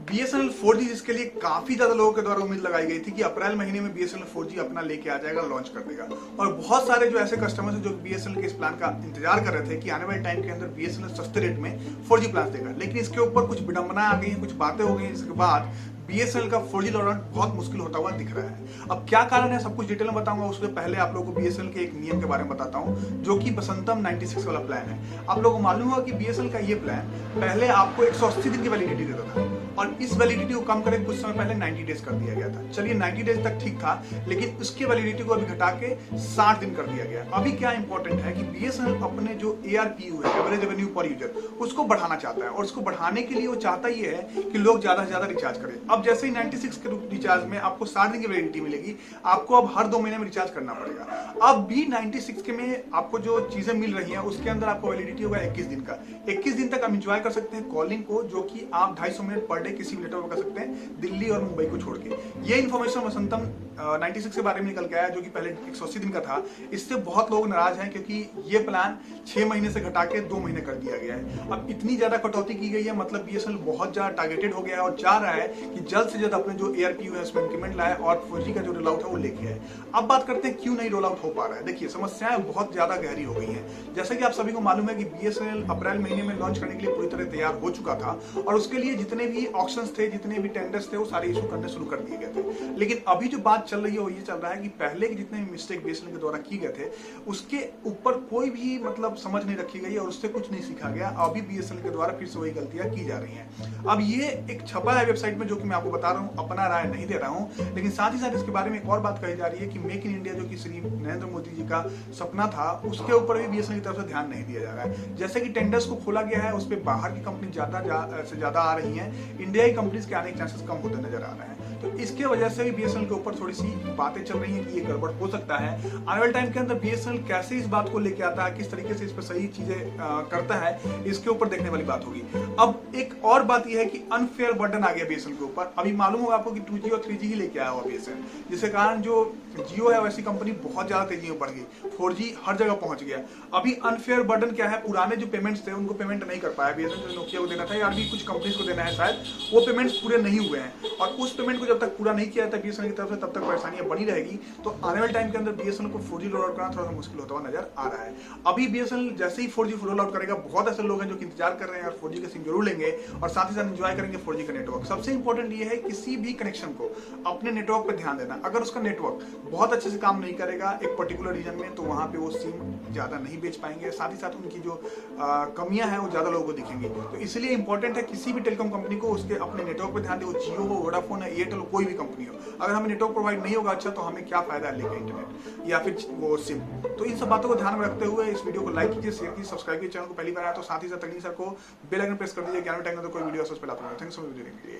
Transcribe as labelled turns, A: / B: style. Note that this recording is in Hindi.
A: BSNL 4G जिसके लिए काफी ज्यादा लोगों के द्वारा उम्मीद लगाई गई थी कि अप्रैल महीने में BSNL 4G अपना लेके आ जाएगा, लॉन्च कर देगा। और बहुत सारे जो ऐसे कस्टमर्स हैं जो BSNL के इस प्लान का इंतजार कर रहे थे कि आने वाले टाइम के अंदर BSNL सस्ते रेट में 4G प्लान देगा, लेकिन इसके ऊपर कुछ विडंबना आ गई है, कुछ बातें हो गई, इसके बाद BSNL का 4G लॉन्च बहुत मुश्किल होता हुआ दिख रहा है। अब क्या कारण है सब कुछ डिटेल में बताऊंगा, उससे पहले आप लोगों को BSNL के एक नियम के बारे में बताता हूं जो कि बसंतम 96 वाला प्लान है। आप लोगों को मालूम होगा कि BSNL का ये प्लान पहले आपको 180 दिन की वैलिडिटी देता था और इस वैलिडिटी को कम करके कुछ समय पहले 90 डेज कर दिया गया था। चलिए 90 डेज तक ठीक था, लेकिन उसकी वैलिडिटी को अभी घटा के 60 दिन कर दिया गया। अभी क्या इंपॉर्टेंट है कि BSNL अपने जो ARPU है, एवरेज रेवेन्यू पर यूजर, उसको बढ़ाना चाहता है और उसको बढ़ाने के लिए वो चाहता ये है कि लोग ज्यादा से ज्यादा रिचार्ज करें। अब जैसे ही 96 के रिचार्ज में आपको 60 दिन की वैलिडिटी मिलेगी, आपको अब हर 2 महीने में रिचार्ज करना पड़ेगा। अब भी 96 के में आपको जो चीजें मिल रही हैं उसके अंदर आपको वैलिडिटी होगा 21 दिन का। 21 दिन तक आप एंजॉय कर सकते हैं कॉलिंग को, जो कि आप 250 मिनट पर डे किसी भी नेटवर्क कर सकते हैं, दिल्ली और मुंबई को छोड़ के। ये इन्फॉर्मेशन वसंतम 96 के बारे में निकल के आया, जो कि पहले 180 दिन का था। इससे बहुत लोग नाराज हैं क्योंकि ये प्लान 6 महीने से घटा के 2 महीने कर दिया गया है। अब इतनी ज्यादा कटौती की गई है, मतलब BSNL बहुत ज्यादा टारगेटेड हो गया है और चाह रहा है कि जल्द से जल्द अपने जो ARPU है उसमें इंक्रीमेंट लाए और 4G का जो रोल आउट है वो लेके आए। अब बात करते हैं क्यों नहीं रोल आउट हो पा रहा है। देखिए, समस्याएं बहुत ज्यादा गहरी हो गई हैं। जैसा कि आप सभी को मालूम है कि BSNL अप्रैल महीने में लॉन्च करने के लिए पूरी तरह तैयार हो चुका था और उसके लिए जितने भी ऑप्शंस थे, जितने भी टेंडर्स थे, वो सारे इशू करने शुरू कर दिए गए थे। लेकिन अभी जो बात चल रही है वो ये चल रहा है कि पहले के जितने भी मिस्टेक BSNL के द्वारा किए गए थे उसके ऊपर कोई भी मतलब समझ नहीं रखी गई और उससे कुछ नहीं सीखा गया। अभी BSNL के द्वारा फिर से वही गलतियां की जा रही हैं। अब ये एक छपा है वेबसाइट में, जो कि मैं आपको बता रहा हूँ, अपना राय नहीं दे रहा हूँ, लेकिन साथ ही साथ इसके बारे में एक और बात कही जा रही है कि मेक इन इंडिया जो कि श्री नरेंद्र मोदी जी का सपना था, उसके ऊपर भी BSNL की तरफ से ध्यान नहीं दिया जा रहा है। जैसे कि टेंडर्स को खोला गया है, उस पर बाहर की कंपनी ज्यादा आ रही है, इंडिया की कंपनीज के आने के चांसेस कम होते नजर आ रहे हैं। तो इसके वजह से भी BSNL के ऊपर थोड़ी सी बातें चल रही हैं कि ये गड़बड़ हो सकता है। आने वाले टाइम के अंदर BSNL कैसे इस बात को लेके आता है, किस तरीके से इस पर सही चीजें करता है, इसके ऊपर देखने वाली बात होगी। अब एक और बात यह है कि अनफेयर बर्डन आ गया BSNL के ऊपर। अभी मालूम होगा आपको कि 2G और 3G ही लेके आया हुआ BSNL, जिसके कारण जो जियो है वैसी कंपनी बहुत ज्यादा तेजी में बढ़ गई, 4G हर जगह पहुंच गया। अभी अनफेयर बर्डन क्या है, पुराने जो पेमेंट्स थे उनको पेमेंट नहीं कर पाया BSNL, जो नोकिया को देना था या भी कुछ कंपनीज को देना है शायद, वो पेमेंट्स पूरे नहीं हुए हैं और उस पेमेंट को जब तक पूरा नहीं किया जाता BSNL की तरफ से तब तक परेशानियां बनी रहेगी। तो आने वाले टाइम के अंदर BSNL को 4G रोल आउट करना थोड़ा सा मुश्किल होता हुआ नजर आ रहा है। अभी BSNL जैसे ही 4G रोल आउट करेगा, बहुत ऐसे लोग हैं जो कि इंतजार कर रहे हैं और 4G का सिम जरूर लेंगे और साथ ही साथ एंजॉय करेंगे 4G का नेटवर्क। सबसे इंपॉर्टेंट ये है किसी भी कनेक्शन को अपने नेटवर्क पर ध्यान देना। अगर उसका नेटवर्क बहुत अच्छे से काम नहीं करेगा एक पर्टिकुलर रीजन में, तो वहां पे वो सिम ज्यादा नहीं बेच पाएंगे, साथ ही साथ उनकी जो कमियां हैं वो ज्यादा लोगों को दिखेंगी। तो इसलिए इंपॉर्टेंट है किसी भी टेलीकॉम कंपनी को उसके अपने नेटवर्क पर ध्यान दे, वो जियो हो, वोडाफोन है, एयरटेल हो, कोई भी कंपनी हो। अगर हमें नेटवर्क प्रोवाइड नहीं होगा अच्छा, तो हमें क्या फायदा है लेकर इंटरनेट या फिर वो सिम। तो इन सब बातों को ध्यान में रखते हुए इस वीडियो को लाइक कीजिए, शेयर कीजिए, सब्सक्राइब कीजिए, चैनल को पहली बार आया तो साथ ही साथ तकनीक सर को बेल आइकन प्रेस कर दीजिए, 11 टाइम में तो कोई वीडियो सबसे पहले आता है। Thanks for video.